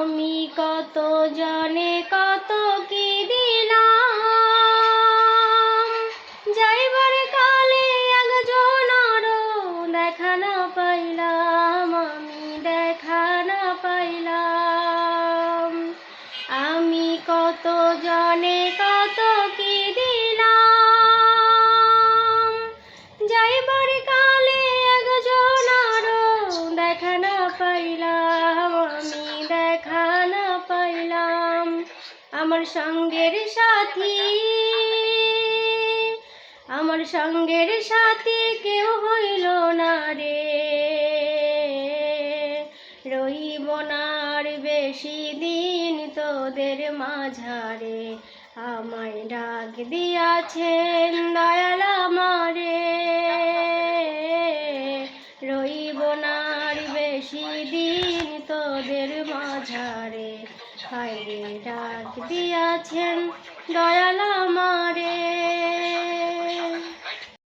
আমি কত জনে কত কি দিলাম, যাইবার কালে একজনারও দেখা না পাইলাম, আমি দেখা না পাইলাম। আমি কত জনে কত কি দিলাম, যাইবার কালে একজনারও দেখা না পাইলাম, আমি দেখা না পাইলাম। আমার সঙ্গের সাথী, আমার সঙ্গের সাথী কেউ হইল না রে, রহিব না আর বেশি দিন তোদের মাঝারে। আমায় ডাক দিয়াছেন দয়াল আমারে, রহিব না আর বেশি দিন তোদের মাঝারে। হায়রে ডাক দিয়াছেন দয়াল আমারে।